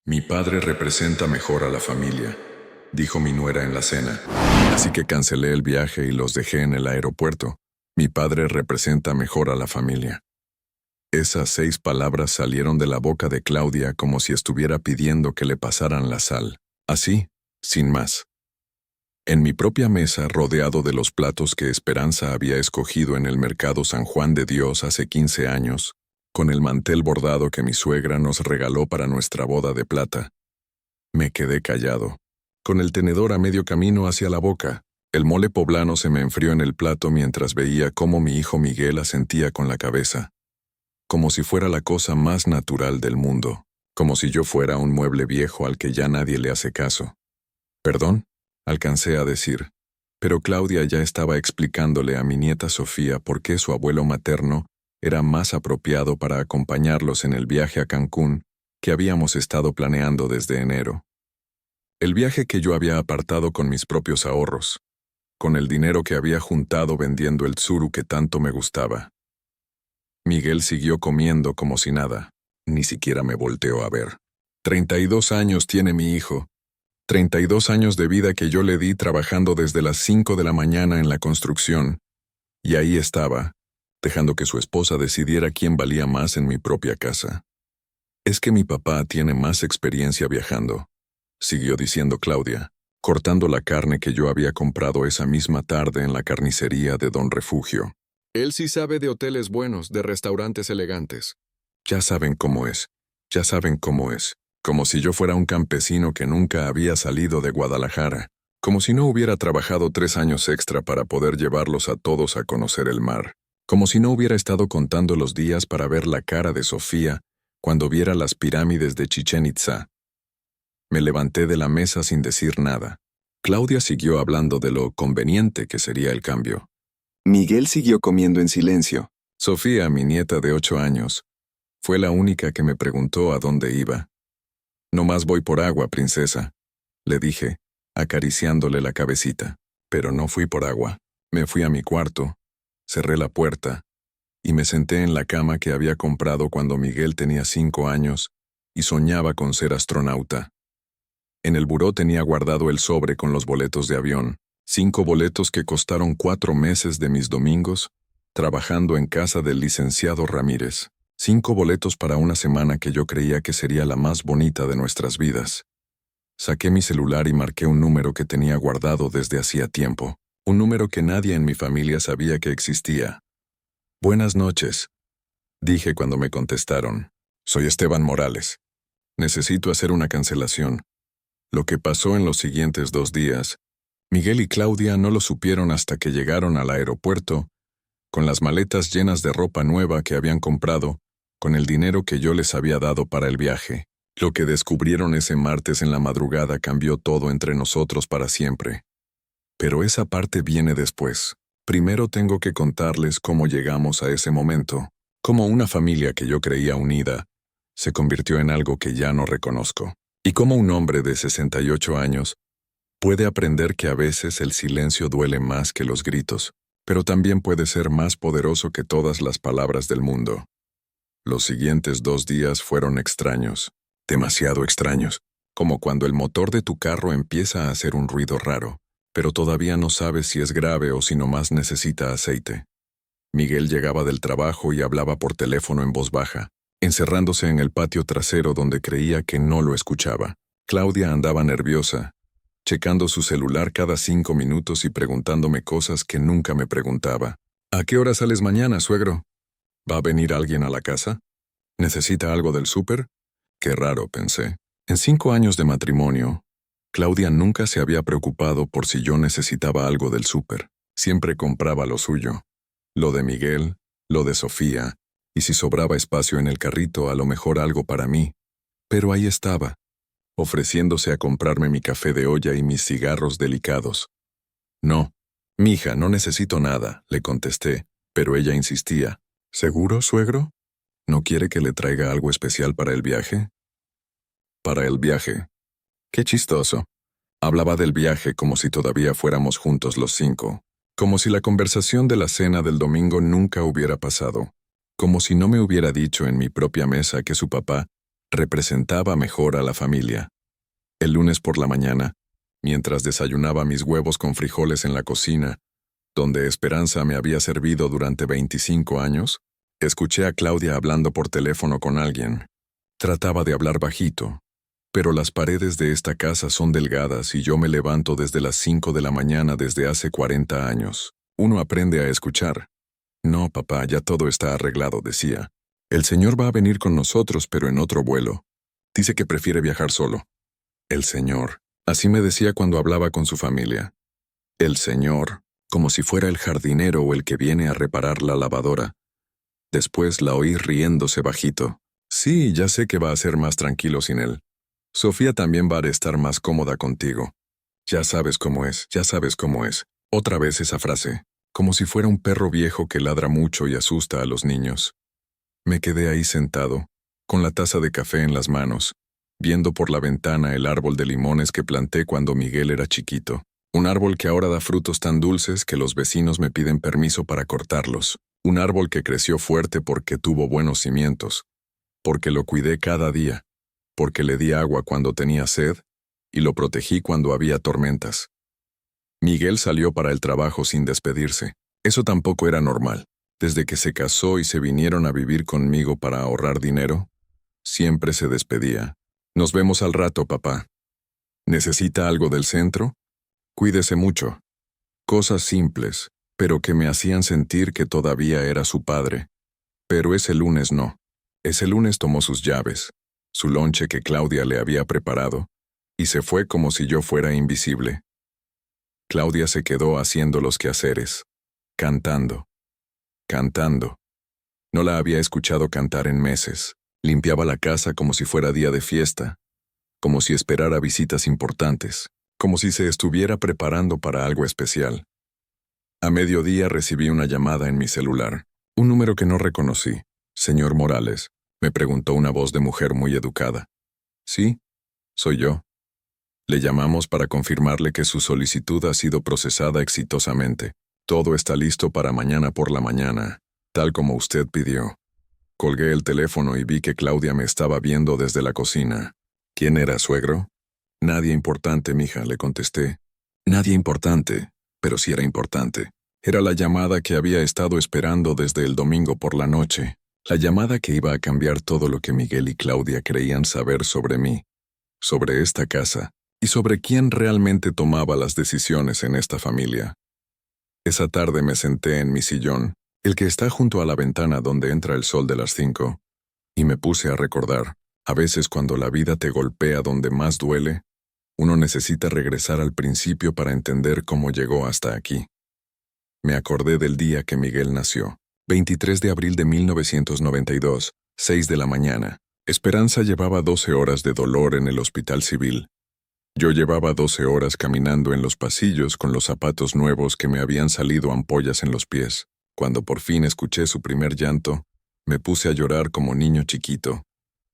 Mi padre representa mejor a la familia, dijo mi nuera en la cena. Así que cancelé el viaje y los dejé en el aeropuerto. Mi padre representa mejor a la familia. Esas 6 palabras salieron de la boca de Claudia como si estuviera pidiendo que le pasaran la sal. Así, sin más. En mi propia mesa, rodeado de los platos que Esperanza había escogido en el mercado San Juan de Dios hace 15 años, con el mantel bordado que mi suegra nos regaló para nuestra boda de plata. Me quedé callado, con el tenedor a medio camino hacia la boca. El mole poblano se me enfrió en el plato mientras veía cómo mi hijo Miguel asentía con la cabeza, como si fuera la cosa más natural del mundo, como si yo fuera un mueble viejo al que ya nadie le hace caso. «¿Perdón?», alcancé a decir, pero Claudia ya estaba explicándole a mi nieta Sofía por qué su abuelo materno era más apropiado para acompañarlos en el viaje a Cancún que habíamos estado planeando desde enero. El viaje que yo había apartado con mis propios ahorros, con el dinero que había juntado vendiendo el tsuru que tanto me gustaba. Miguel siguió comiendo como si nada, ni siquiera me volteó a ver. 32 años tiene mi hijo, 32 años de vida que yo le di trabajando desde las 5 de la mañana en la construcción, y ahí estaba, dejando que su esposa decidiera quién valía más en mi propia casa. «Es que mi papá tiene más experiencia viajando», siguió diciendo Claudia, cortando la carne que yo había comprado esa misma tarde en la carnicería de Don Refugio. «Él sí sabe de hoteles buenos, de restaurantes elegantes. Ya saben cómo es, ya saben cómo es, como si yo fuera un campesino que nunca había salido de Guadalajara, como si no hubiera trabajado 3 años extra para poder llevarlos a todos a conocer el mar, como si no hubiera estado contando los días para ver la cara de Sofía cuando viera las pirámides de Chichén Itzá». Me levanté de la mesa sin decir nada. Claudia siguió hablando de lo conveniente que sería el cambio. Miguel siguió comiendo en silencio. Sofía, mi nieta de 8 años, fue la única que me preguntó a dónde iba. «No más voy por agua, princesa», le dije, acariciándole la cabecita. Pero no fui por agua. Me fui a mi cuarto, cerré la puerta, y me senté en la cama que había comprado cuando Miguel tenía 5 años y soñaba con ser astronauta. En el buró tenía guardado el sobre con los boletos de avión, 5 boletos que costaron 4 meses de mis domingos, trabajando en casa del licenciado Ramírez. 5 boletos para una semana que yo creía que sería la más bonita de nuestras vidas. Saqué mi celular y marqué un número que tenía guardado desde hacía tiempo, un número que nadie en mi familia sabía que existía. «Buenas noches», dije cuando me contestaron. «Soy Esteban Morales. Necesito hacer una cancelación». Lo que pasó en los siguientes 2 días, Miguel y Claudia no lo supieron hasta que llegaron al aeropuerto, con las maletas llenas de ropa nueva que habían comprado, con el dinero que yo les había dado para el viaje. Lo que descubrieron ese martes en la madrugada cambió todo entre nosotros para siempre. Pero esa parte viene después. Primero tengo que contarles cómo llegamos a ese momento, cómo una familia que yo creía unida se convirtió en algo que ya no reconozco. Y cómo un hombre de 68 años puede aprender que a veces el silencio duele más que los gritos, pero también puede ser más poderoso que todas las palabras del mundo. Los siguientes 2 días fueron extraños, demasiado extraños, como cuando el motor de tu carro empieza a hacer un ruido raro, pero todavía no sabes si es grave o si nomás necesita aceite. Miguel llegaba del trabajo y hablaba por teléfono en voz baja, encerrándose en el patio trasero donde creía que no lo escuchaba. Claudia andaba nerviosa, checando su celular cada 5 minutos y preguntándome cosas que nunca me preguntaba. «¿A qué hora sales mañana, suegro? ¿Va a venir alguien a la casa? ¿Necesita algo del súper?» Qué raro, pensé. En 5 años de matrimonio, Claudia nunca se había preocupado por si yo necesitaba algo del súper. Siempre compraba lo suyo. Lo de Miguel, lo de Sofía, y si sobraba espacio en el carrito, a lo mejor algo para mí. Pero ahí estaba, ofreciéndose a comprarme mi café de olla y mis cigarros delicados. «No, mija, no necesito nada», le contesté, pero ella insistía. «¿Seguro, suegro? ¿No quiere que le traiga algo especial para el viaje?» «Para el viaje». Qué chistoso. Hablaba del viaje como si todavía fuéramos juntos los 5, como si la conversación de la cena del domingo nunca hubiera pasado, como si no me hubiera dicho en mi propia mesa que su papá Representaba mejor a la familia. El lunes por la mañana, mientras desayunaba mis huevos con frijoles en la cocina, donde Esperanza me había servido durante 25 años, escuché a Claudia hablando por teléfono con alguien. Trataba de hablar bajito, pero las paredes de esta casa son delgadas y yo me levanto desde las 5 de la mañana desde hace 40 años. Uno aprende a escuchar. No, papá, ya todo está arreglado, decía. El señor va a venir con nosotros, pero en otro vuelo. Dice que prefiere viajar solo. El señor. Así me decía cuando hablaba con su familia. El señor, como si fuera el jardinero o el que viene a reparar la lavadora. Después la oí riéndose bajito. Sí, ya sé que va a ser más tranquilo sin él. Sofía también va a estar más cómoda contigo. Ya sabes cómo es, ya sabes cómo es. Otra vez esa frase, como si fuera un perro viejo que ladra mucho y asusta a los niños. Me quedé ahí sentado, con la taza de café en las manos, viendo por la ventana el árbol de limones que planté cuando Miguel era chiquito. Un árbol que ahora da frutos tan dulces que los vecinos me piden permiso para cortarlos. Un árbol que creció fuerte porque tuvo buenos cimientos, porque lo cuidé cada día, porque le di agua cuando tenía sed y lo protegí cuando había tormentas. Miguel salió para el trabajo sin despedirse. Eso tampoco era normal. Desde que se casó y se vinieron a vivir conmigo para ahorrar dinero, siempre se despedía. Nos vemos al rato, papá. ¿Necesita algo del centro? Cuídese mucho. Cosas simples, pero que me hacían sentir que todavía era su padre. Pero ese lunes no. Ese lunes tomó sus llaves, su lonche que Claudia le había preparado, y se fue como si yo fuera invisible. Claudia se quedó haciendo los quehaceres, cantando, cantando. No la había escuchado cantar en meses. Limpiaba la casa como si fuera día de fiesta, como si esperara visitas importantes, como si se estuviera preparando para algo especial. A mediodía recibí una llamada en mi celular, un número que no reconocí. Señor Morales, me preguntó una voz de mujer muy educada. Sí, soy yo. Le llamamos para confirmarle que su solicitud ha sido procesada exitosamente. Todo está listo para mañana por la mañana, tal como usted pidió. Colgué el teléfono y vi que Claudia me estaba viendo desde la cocina. ¿Quién era, suegro? Nadie importante, mija, le contesté. Nadie importante, pero sí era importante. Era la llamada que había estado esperando desde el domingo por la noche. La llamada que iba a cambiar todo lo que Miguel y Claudia creían saber sobre mí, sobre esta casa, y sobre quién realmente tomaba las decisiones en esta familia. Esa tarde me senté en mi sillón, el que está junto a la ventana donde entra el sol de las 5, y me puse a recordar. A veces cuando la vida te golpea donde más duele, uno necesita regresar al principio para entender cómo llegó hasta aquí. Me acordé del día que Miguel nació, 23 de abril de 1992, 6 de la mañana. Esperanza llevaba 12 horas de dolor en el hospital civil. Yo llevaba 12 horas caminando en los pasillos con los zapatos nuevos que me habían salido ampollas en los pies. Cuando por fin escuché su primer llanto, me puse a llorar como niño chiquito.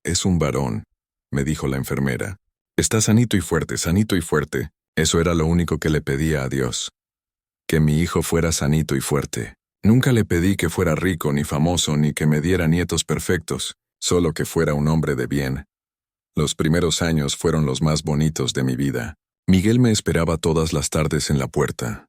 Es un varón, me dijo la enfermera. Está sanito y fuerte, sanito y fuerte. Eso era lo único que le pedía a Dios. Que mi hijo fuera sanito y fuerte. Nunca le pedí que fuera rico ni famoso ni que me diera nietos perfectos, solo que fuera un hombre de bien. Los primeros años fueron los más bonitos de mi vida. Miguel me esperaba todas las tardes en la puerta,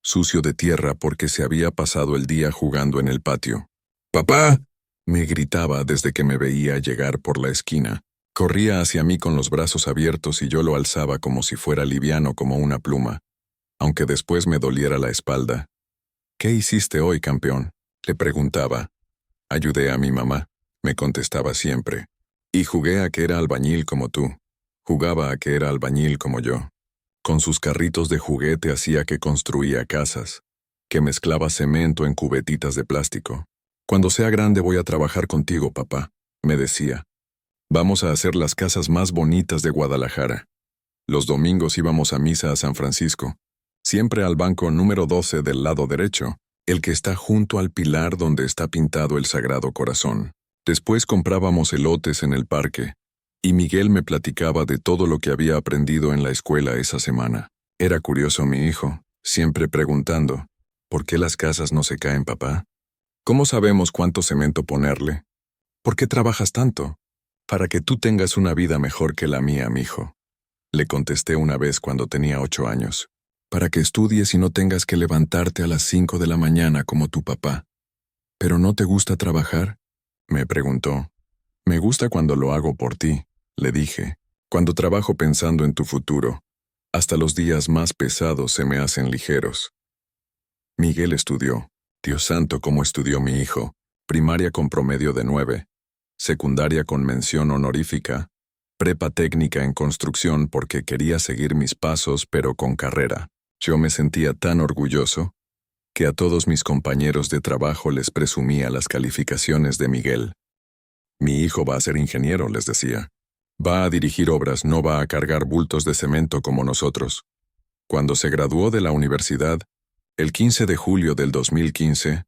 sucio de tierra porque se había pasado el día jugando en el patio. ¡Papá!, me gritaba desde que me veía llegar por la esquina. Corría hacia mí con los brazos abiertos y yo lo alzaba como si fuera liviano como una pluma, aunque después me doliera la espalda. ¿Qué hiciste hoy, campeón?, le preguntaba. Ayudé a mi mamá, me contestaba siempre. Y jugué a que era albañil como tú. Jugaba a que era albañil como yo. Con sus carritos de juguete hacía que construía casas, que mezclaba cemento en cubetitas de plástico. Cuando sea grande voy a trabajar contigo, papá, me decía. Vamos a hacer las casas más bonitas de Guadalajara. Los domingos íbamos a misa a San Francisco, siempre al banco número 12 del lado derecho, el que está junto al pilar donde está pintado el Sagrado Corazón. Después comprábamos elotes en el parque, y Miguel me platicaba de todo lo que había aprendido en la escuela esa semana. Era curioso mi hijo, siempre preguntando, ¿por qué las casas no se caen, papá? ¿Cómo sabemos cuánto cemento ponerle? ¿Por qué trabajas tanto? Para que tú tengas una vida mejor que la mía, mijo. Le contesté una vez cuando tenía 8 años. Para que estudies y no tengas que levantarte a las 5 de la mañana como tu papá. ¿Pero no te gusta trabajar? Me preguntó. Me gusta cuando lo hago por ti, le dije. Cuando trabajo pensando en tu futuro, hasta los días más pesados se me hacen ligeros. Miguel estudió. Dios santo, cómo estudió mi hijo. Primaria con promedio de 9. Secundaria con mención honorífica. Prepa técnica en construcción porque quería seguir mis pasos pero con carrera. Yo me sentía tan orgulloso que a todos mis compañeros de trabajo les presumía las calificaciones de Miguel. Mi hijo va a ser ingeniero, les decía. Va a dirigir obras, no va a cargar bultos de cemento como nosotros. Cuando se graduó de la universidad, el 15 de julio del 2015,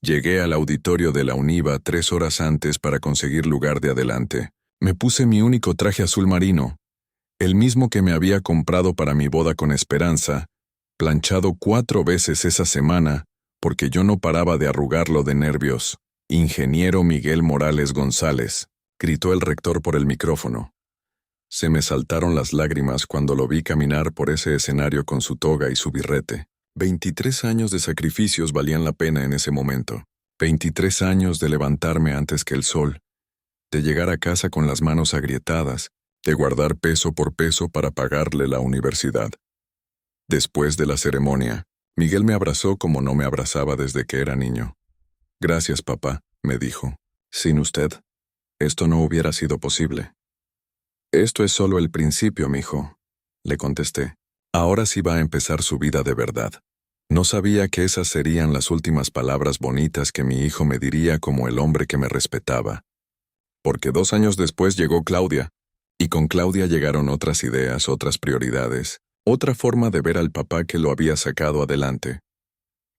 llegué al auditorio de la UNIVA 3 horas antes para conseguir lugar de adelante. Me puse mi único traje azul marino, el mismo que me había comprado para mi boda con Esperanza, planchado 4 veces esa semana, porque yo no paraba de arrugarlo de nervios. Ingeniero Miguel Morales González, gritó el rector por el micrófono. Se me saltaron las lágrimas cuando lo vi caminar por ese escenario con su toga y su birrete. 23 años de sacrificios valían la pena en ese momento. 23 años de levantarme antes que el sol, de llegar a casa con las manos agrietadas, de guardar peso por peso para pagarle la universidad. Después de la ceremonia, Miguel me abrazó como no me abrazaba desde que era niño. Gracias, papá, me dijo. Sin usted, esto no hubiera sido posible. Esto es solo el principio, mijo, le contesté. Ahora sí va a empezar su vida de verdad. No sabía que esas serían las últimas palabras bonitas que mi hijo me diría como el hombre que me respetaba. Porque 2 años después llegó Claudia, y con Claudia llegaron otras ideas, otras prioridades, otra forma de ver al papá que lo había sacado adelante.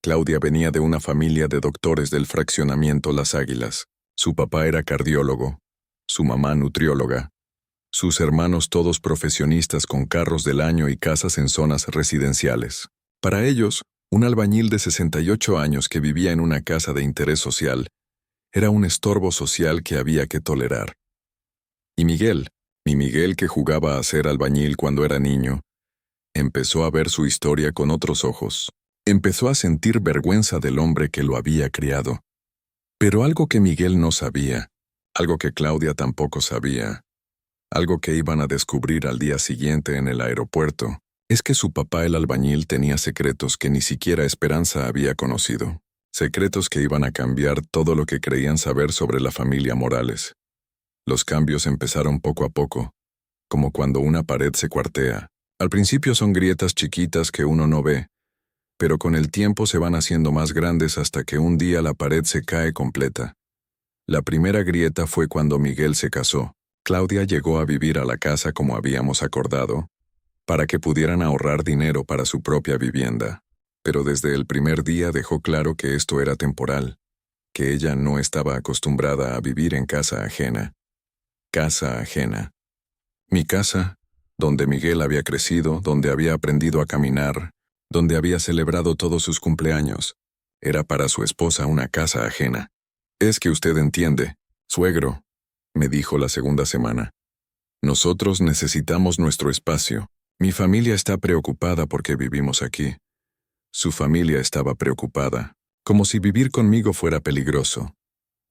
Claudia venía de una familia de doctores del fraccionamiento Las Águilas. Su papá era cardiólogo, su mamá nutrióloga, sus hermanos todos profesionistas con carros del año y casas en zonas residenciales. Para ellos, un albañil de 68 años que vivía en una casa de interés social era un estorbo social que había que tolerar. Y Miguel, mi Miguel que jugaba a ser albañil cuando era niño, empezó a ver su historia con otros ojos. Empezó a sentir vergüenza del hombre que lo había criado. Pero algo que Miguel no sabía, algo que Claudia tampoco sabía, algo que iban a descubrir al día siguiente en el aeropuerto, es que su papá el albañil tenía secretos que ni siquiera Esperanza había conocido. Secretos que iban a cambiar todo lo que creían saber sobre la familia Morales. Los cambios empezaron poco a poco, como cuando una pared se cuartea. Al principio son grietas chiquitas que uno no ve, pero con el tiempo se van haciendo más grandes hasta que un día la pared se cae completa. La primera grieta fue cuando Miguel se casó. Claudia llegó a vivir a la casa como habíamos acordado, para que pudieran ahorrar dinero para su propia vivienda. Pero desde el primer día dejó claro que esto era temporal, que ella no estaba acostumbrada a vivir en casa ajena. Casa ajena. Mi casa, donde Miguel había crecido, donde había aprendido a caminar, donde había celebrado todos sus cumpleaños, era para su esposa una casa ajena. Es que usted entiende, suegro, me dijo la segunda semana. Nosotros necesitamos nuestro espacio. Mi familia está preocupada porque vivimos aquí. Su familia estaba preocupada, como si vivir conmigo fuera peligroso,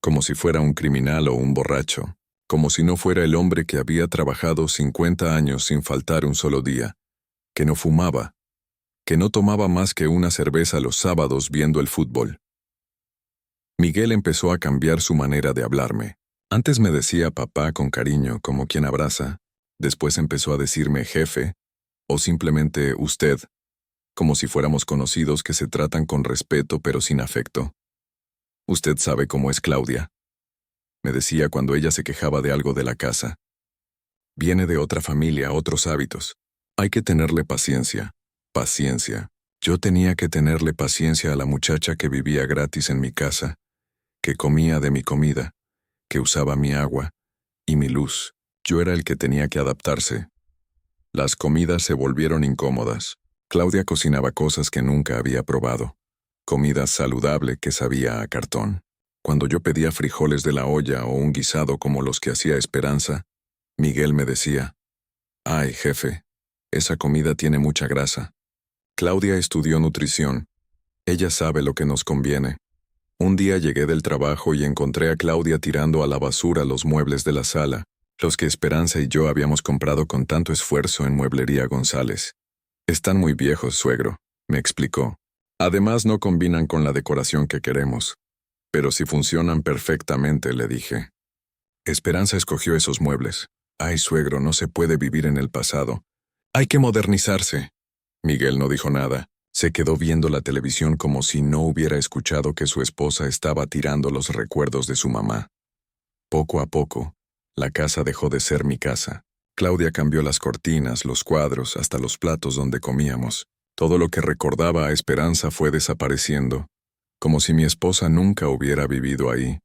como si fuera un criminal o un borracho, como si no fuera el hombre que había trabajado 50 años sin faltar un solo día, que no fumaba, que no tomaba más que una cerveza los sábados viendo el fútbol. Miguel empezó a cambiar su manera de hablarme. Antes me decía papá con cariño, como quien abraza, después empezó a decirme jefe, o simplemente usted, como si fuéramos conocidos que se tratan con respeto pero sin afecto. Usted sabe cómo es Claudia, me decía cuando ella se quejaba de algo de la casa. Viene de otra familia, otros hábitos. Hay que tenerle paciencia, paciencia. Yo tenía que tenerle paciencia a la muchacha que vivía gratis en mi casa, que comía de mi comida, que usaba mi agua y mi luz. Yo era el que tenía que adaptarse. Las comidas se volvieron incómodas. Claudia cocinaba cosas que nunca había probado. Comida saludable que sabía a cartón. Cuando yo pedía frijoles de la olla o un guisado como los que hacía Esperanza, Miguel me decía, «Ay, jefe, esa comida tiene mucha grasa». Claudia estudió nutrición. Ella sabe lo que nos conviene. Un día llegué del trabajo y encontré a Claudia tirando a la basura los muebles de la sala, los que Esperanza y yo habíamos comprado con tanto esfuerzo en Mueblería González. «Están muy viejos, suegro», me explicó. «Además no combinan con la decoración que queremos. Pero si funcionan perfectamente», le dije. Esperanza escogió esos muebles. «Ay, suegro, no se puede vivir en el pasado. Hay que modernizarse». Miguel no dijo nada. Se quedó viendo la televisión como si no hubiera escuchado que su esposa estaba tirando los recuerdos de su mamá. Poco a poco, la casa dejó de ser mi casa. Claudia cambió las cortinas, los cuadros, hasta los platos donde comíamos. Todo lo que recordaba a Esperanza fue desapareciendo, como si mi esposa nunca hubiera vivido ahí.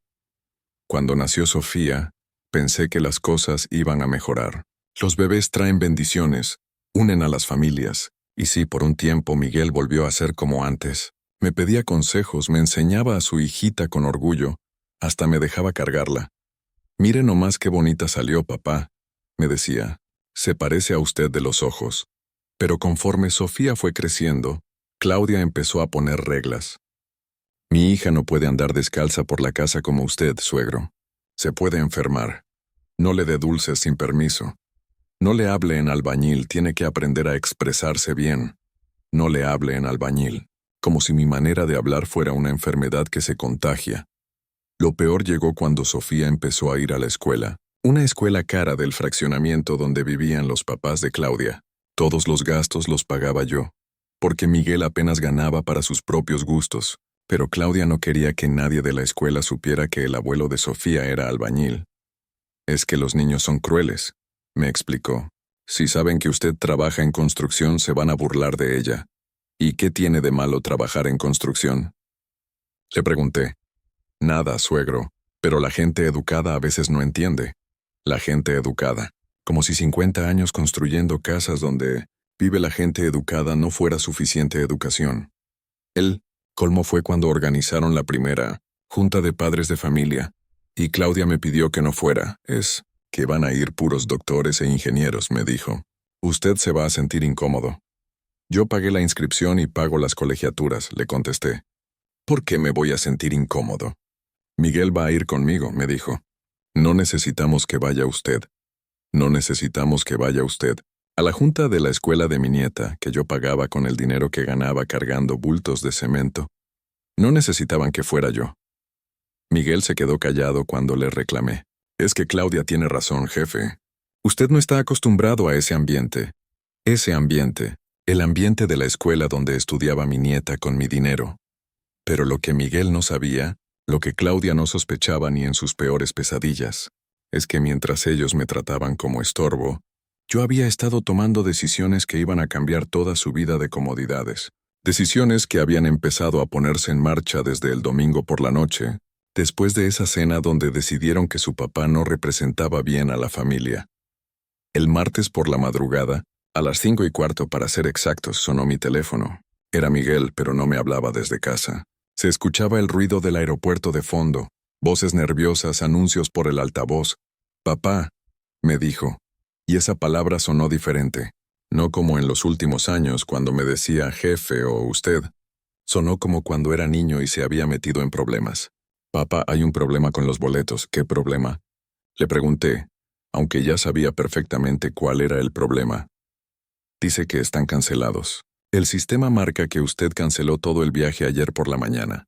Cuando nació Sofía, pensé que las cosas iban a mejorar. Los bebés traen bendiciones, unen a las familias. Y sí, por un tiempo Miguel volvió a ser como antes. Me pedía consejos, me enseñaba a su hijita con orgullo, hasta me dejaba cargarla. «Mire nomás qué bonita salió, papá», me decía. «Se parece a usted de los ojos». Pero conforme Sofía fue creciendo, Claudia empezó a poner reglas. «Mi hija no puede andar descalza por la casa como usted, suegro. Se puede enfermar. No le dé dulces sin permiso. No le hable en albañil, tiene que aprender a expresarse bien. No le hable en albañil, como si mi manera de hablar fuera una enfermedad que se contagia». Lo peor llegó cuando Sofía empezó a ir a la escuela, una escuela cara del fraccionamiento donde vivían los papás de Claudia. Todos los gastos los pagaba yo, porque Miguel apenas ganaba para sus propios gustos, pero Claudia no quería que nadie de la escuela supiera que el abuelo de Sofía era albañil. «Es que los niños son crueles», me explicó. «Si saben que usted trabaja en construcción, se van a burlar de ella. ¿Y qué tiene de malo trabajar en construcción?». Le pregunté. «Nada, suegro, pero la gente educada a veces no entiende. La gente educada. Como si 50 años construyendo casas donde vive la gente educada no fuera suficiente educación». El colmo fue cuando organizaron la primera junta de padres de familia, y Claudia me pidió que no fuera. «Es que van a ir puros doctores e ingenieros», me dijo. «Usted se va a sentir incómodo». «Yo pagué la inscripción y pago las colegiaturas», le contesté. «¿Por qué me voy a sentir incómodo?». «Miguel va a ir conmigo», me dijo. «No necesitamos que vaya usted. No necesitamos que vaya usted. A la junta de la escuela de mi nieta, que yo pagaba con el dinero que ganaba cargando bultos de cemento. No necesitaban que fuera yo». Miguel se quedó callado cuando le reclamé. «Es que Claudia tiene razón, jefe. Usted no está acostumbrado a ese ambiente. Ese ambiente, el ambiente de la escuela donde estudiaba mi nieta con mi dinero». Pero lo que Miguel no sabía, lo que Claudia no sospechaba ni en sus peores pesadillas, es que mientras ellos me trataban como estorbo, yo había estado tomando decisiones que iban a cambiar toda su vida de comodidades. Decisiones que habían empezado a ponerse en marcha desde el domingo por la noche, después de esa cena donde decidieron que su papá no representaba bien a la familia. El martes por la madrugada, a las 5:15 para ser exactos, sonó mi teléfono. Era Miguel, pero no me hablaba desde casa. Se escuchaba el ruido del aeropuerto de fondo, voces nerviosas, anuncios por el altavoz. «Papá», me dijo, y esa palabra sonó diferente. No como en los últimos años cuando me decía jefe o usted. Sonó como cuando era niño y se había metido en problemas. «Papá, hay un problema con los boletos». «¿Qué problema?», le pregunté, aunque ya sabía perfectamente cuál era el problema. «Dice que están cancelados. El sistema marca que usted canceló todo el viaje ayer por la mañana».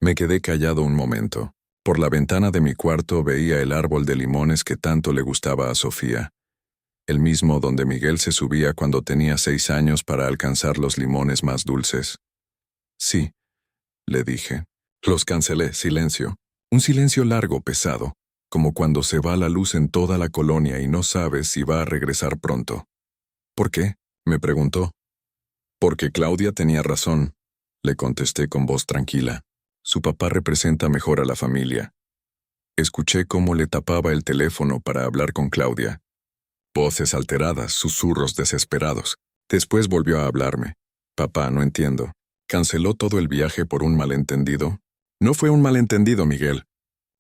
Me quedé callado un momento. Por la ventana de mi cuarto veía el árbol de limones que tanto le gustaba a Sofía. El mismo donde Miguel se subía cuando tenía 6 años para alcanzar los limones más dulces. «Sí», le dije. «Los cancelé». Silencio. Un silencio largo, pesado, como cuando se va la luz en toda la colonia y no sabes si va a regresar pronto. «¿Por qué?», me preguntó. «Porque Claudia tenía razón», le contesté con voz tranquila. «Su papá representa mejor a la familia». Escuché cómo le tapaba el teléfono para hablar con Claudia. Voces alteradas, susurros desesperados. Después volvió a hablarme. «Papá, no entiendo. ¿Canceló todo el viaje por un malentendido?». No fue un malentendido, Miguel.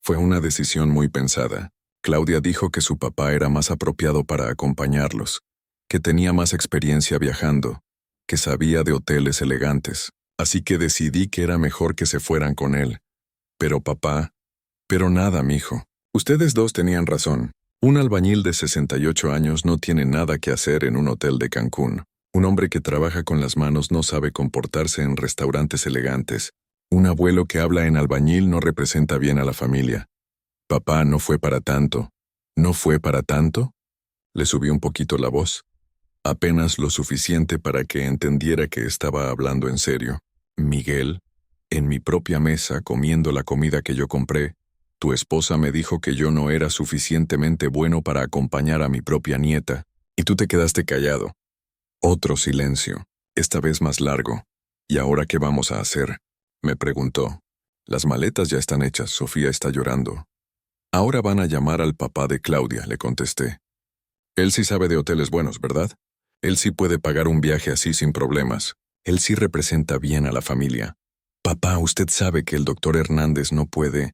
Fue una decisión muy pensada. Claudia dijo que su papá era más apropiado para acompañarlos, que tenía más experiencia viajando, que sabía de hoteles elegantes. Así que decidí que era mejor que se fueran con él. Pero papá... Pero nada, mijo. Ustedes dos tenían razón. Un albañil de 68 años no tiene nada que hacer en un hotel de Cancún. Un hombre que trabaja con las manos no sabe comportarse en restaurantes elegantes. Un abuelo que habla en albañil no representa bien a la familia. Papá, no fue para tanto. ¿No fue para tanto? Le subí un poquito la voz. Apenas lo suficiente para que entendiera que estaba hablando en serio. Miguel, en mi propia mesa, comiendo la comida que yo compré, tu esposa me dijo que yo no era suficientemente bueno para acompañar a mi propia nieta, y tú te quedaste callado. Otro silencio, esta vez más largo. ¿Y ahora qué vamos a hacer?, me preguntó. Las maletas ya están hechas, Sofía está llorando. Ahora van a llamar al papá de Claudia, le contesté. Él sí sabe de hoteles buenos, ¿verdad? Él sí puede pagar un viaje así sin problemas. Él sí representa bien a la familia. Papá, usted sabe que el doctor Hernández no puede...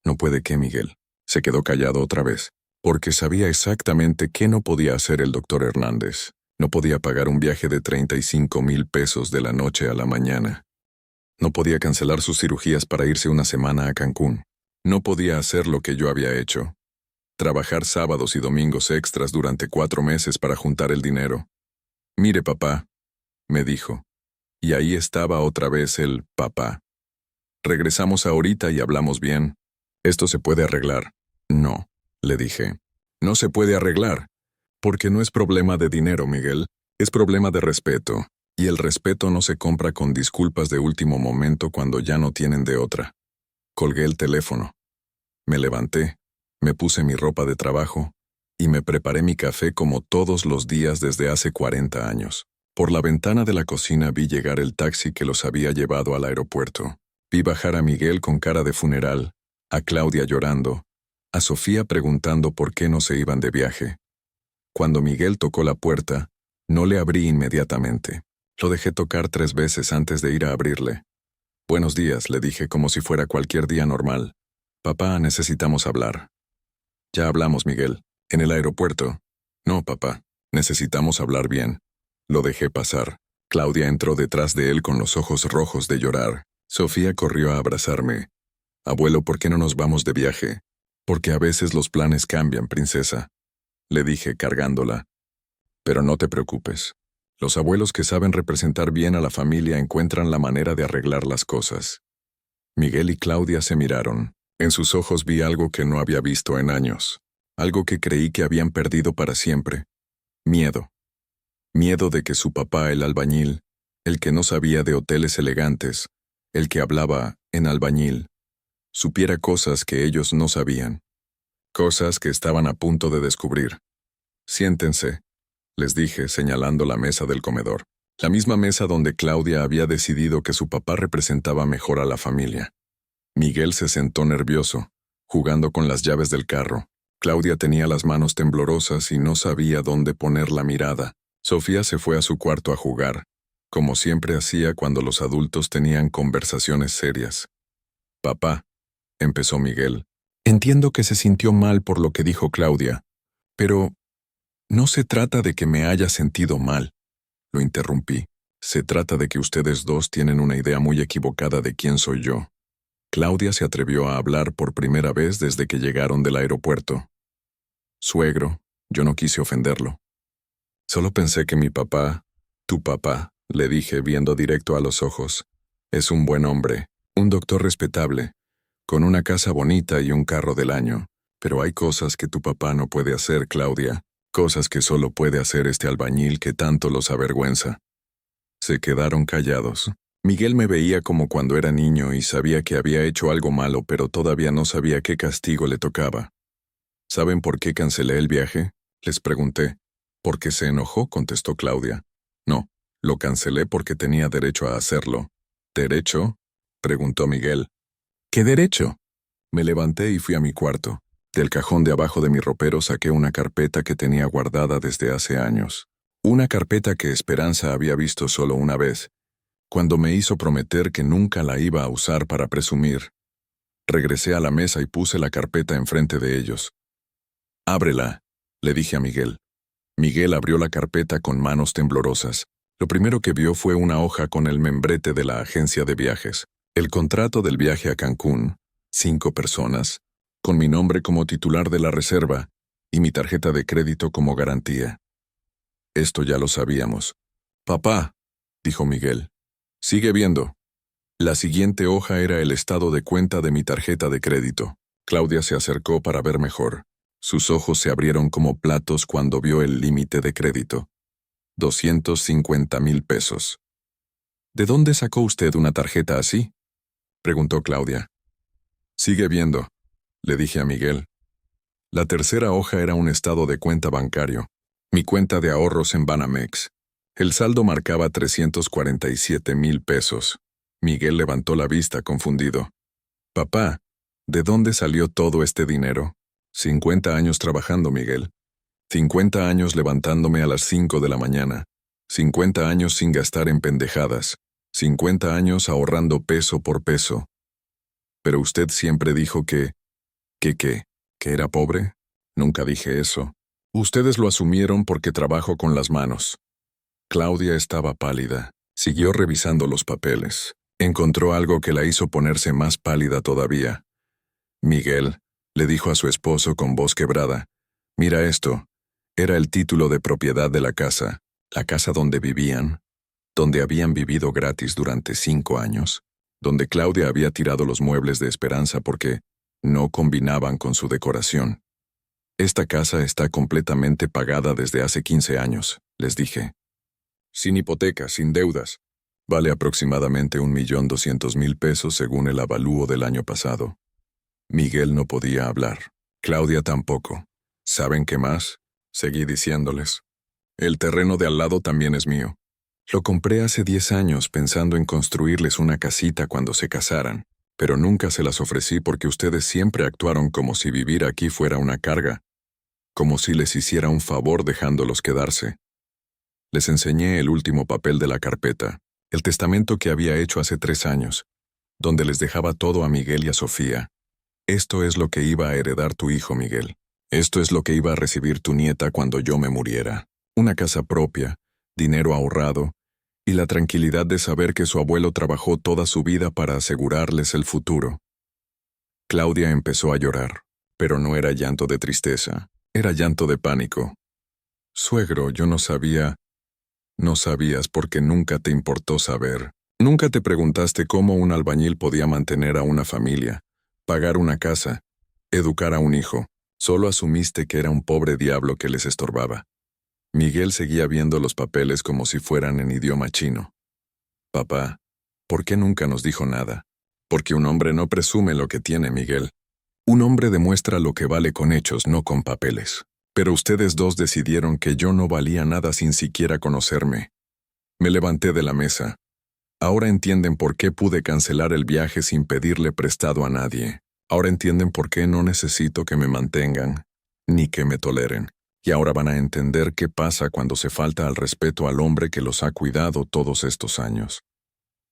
¿No puede qué, Miguel? Se quedó callado otra vez, porque sabía exactamente qué no podía hacer el doctor Hernández. No podía pagar un viaje de 35,000 pesos de la noche a la mañana. No podía cancelar sus cirugías para irse una semana a Cancún. No podía hacer lo que yo había hecho. Trabajar sábados y domingos extras durante 4 meses para juntar el dinero. Mire, papá, me dijo. Y ahí estaba otra vez el papá. Regresamos ahorita y hablamos bien. Esto se puede arreglar. No, le dije. No se puede arreglar. Porque no es problema de dinero, Miguel. Es problema de respeto. Y el respeto no se compra con disculpas de último momento cuando ya no tienen de otra. Colgué el teléfono. Me levanté, me puse mi ropa de trabajo y me preparé mi café como todos los días desde hace 40 años. Por la ventana de la cocina vi llegar el taxi que los había llevado al aeropuerto. Vi bajar a Miguel con cara de funeral, a Claudia llorando, a Sofía preguntando por qué no se iban de viaje. Cuando Miguel tocó la puerta, no le abrí inmediatamente. Lo dejé tocar 3 veces antes de ir a abrirle. Buenos días, le dije como si fuera cualquier día normal. Papá, necesitamos hablar. Ya hablamos, Miguel. ¿En el aeropuerto? No, papá. Necesitamos hablar bien. Lo dejé pasar. Claudia entró detrás de él con los ojos rojos de llorar. Sofía corrió a abrazarme. Abuelo, ¿por qué no nos vamos de viaje? Porque a veces los planes cambian, princesa. Le dije, cargándola. Pero no te preocupes. Los abuelos que saben representar bien a la familia encuentran la manera de arreglar las cosas. Miguel y Claudia se miraron. En sus ojos vi algo que no había visto en años. Algo que creí que habían perdido para siempre. Miedo. Miedo de que su papá, el albañil, el que no sabía de hoteles elegantes, el que hablaba en albañil, supiera cosas que ellos no sabían. Cosas que estaban a punto de descubrir. Siéntense, les dije, señalando la mesa del comedor. La misma mesa donde Claudia había decidido que su papá representaba mejor a la familia. Miguel se sentó nervioso, jugando con las llaves del carro. Claudia tenía las manos temblorosas y no sabía dónde poner la mirada. Sofía se fue a su cuarto a jugar, como siempre hacía cuando los adultos tenían conversaciones serias. Papá, empezó Miguel. Entiendo que se sintió mal por lo que dijo Claudia, pero no se trata de que me haya sentido mal, lo interrumpí. Se trata de que ustedes dos tienen una idea muy equivocada de quién soy yo. Claudia se atrevió a hablar por primera vez desde que llegaron del aeropuerto. Suegro, yo no quise ofenderlo. Solo pensé que mi papá, tu papá, le dije viendo directo a los ojos, es un buen hombre, un doctor respetable, con una casa bonita y un carro del año. Pero hay cosas que tu papá no puede hacer, Claudia, cosas que solo puede hacer este albañil que tanto los avergüenza. Se quedaron callados. Miguel me veía como cuando era niño y sabía que había hecho algo malo, pero todavía no sabía qué castigo le tocaba. ¿Saben por qué cancelé el viaje?, les pregunté. ¿Porque se enojó?, contestó Claudia. No, lo cancelé porque tenía derecho a hacerlo. ¿Derecho?, preguntó Miguel. ¿Qué derecho? Me levanté y fui a mi cuarto. Del cajón de abajo de mi ropero saqué una carpeta que tenía guardada desde hace años. Una carpeta que Esperanza había visto solo una vez, Cuando me hizo prometer que nunca la iba a usar para presumir, regresé a la mesa y puse la carpeta enfrente de ellos. «Ábrela», le dije a Miguel. Miguel abrió la carpeta con manos temblorosas. Lo primero que vio fue una hoja con el membrete de la agencia de viajes, el contrato del viaje a Cancún, 5 personas, con mi nombre como titular de la reserva y mi tarjeta de crédito como garantía. Esto ya lo sabíamos. «Papá», dijo Miguel, «sigue viendo». La siguiente hoja era el estado de cuenta de mi tarjeta de crédito. Claudia se acercó para ver mejor. Sus ojos se abrieron como platos cuando vio el límite de crédito. 250,000 pesos. «¿De dónde sacó usted una tarjeta así?», preguntó Claudia. «Sigue viendo», le dije a Miguel. La tercera hoja era un estado de cuenta bancario, mi cuenta de ahorros en Banamex. El saldo marcaba 347,000 pesos. Miguel levantó la vista confundido. «Papá, ¿de dónde salió todo este dinero?» 50 años trabajando, Miguel. 50 años levantándome a las 5 de la mañana. 50 años sin gastar en pendejadas. 50 años ahorrando peso por peso. Pero usted siempre dijo que era pobre. Nunca dije eso. Ustedes lo asumieron porque trabajo con las manos». Claudia estaba pálida. Siguió revisando los papeles. Encontró algo que la hizo ponerse más pálida todavía. «Miguel», le dijo a su esposo con voz quebrada, «mira esto». Era el título de propiedad de la casa donde vivían, donde habían vivido gratis durante 5 años, donde Claudia había tirado los muebles de Esperanza porque no combinaban con su decoración. «Esta casa está completamente pagada desde hace 15 años», les dije. «Sin hipoteca, sin deudas. Vale aproximadamente 1,200,000 pesos según el avalúo del año pasado». Miguel no podía hablar. Claudia tampoco. ¿Saben qué más? Seguí diciéndoles. «El terreno de al lado también es mío. Lo compré hace 10 años pensando en construirles una casita cuando se casaran, pero nunca se las ofrecí porque ustedes siempre actuaron como si vivir aquí fuera una carga, como si les hiciera un favor dejándolos quedarse». Les enseñé el último papel de la carpeta, el testamento que había hecho hace 3 años, donde les dejaba todo a Miguel y a Sofía. «Esto es lo que iba a heredar tu hijo, Miguel. Esto es lo que iba a recibir tu nieta cuando yo me muriera. Una casa propia, dinero ahorrado, y la tranquilidad de saber que su abuelo trabajó toda su vida para asegurarles el futuro». Claudia empezó a llorar, pero no era llanto de tristeza, era llanto de pánico. «Suegro, yo no sabía». «No sabías porque nunca te importó saber. Nunca te preguntaste cómo un albañil podía mantener a una familia, pagar una casa, educar a un hijo. Solo asumiste que era un pobre diablo que les estorbaba». Miguel seguía viendo los papeles como si fueran en idioma chino. «Papá, ¿por qué nunca nos dijo nada?» «Porque un hombre no presume lo que tiene, Miguel. Un hombre demuestra lo que vale con hechos, no con papeles. Pero ustedes dos decidieron que yo no valía nada sin siquiera conocerme». Me levanté de la mesa. «Ahora entienden por qué pude cancelar el viaje sin pedirle prestado a nadie. Ahora entienden por qué no necesito que me mantengan, ni que me toleren. Y ahora van a entender qué pasa cuando se falta al respeto al hombre que los ha cuidado todos estos años».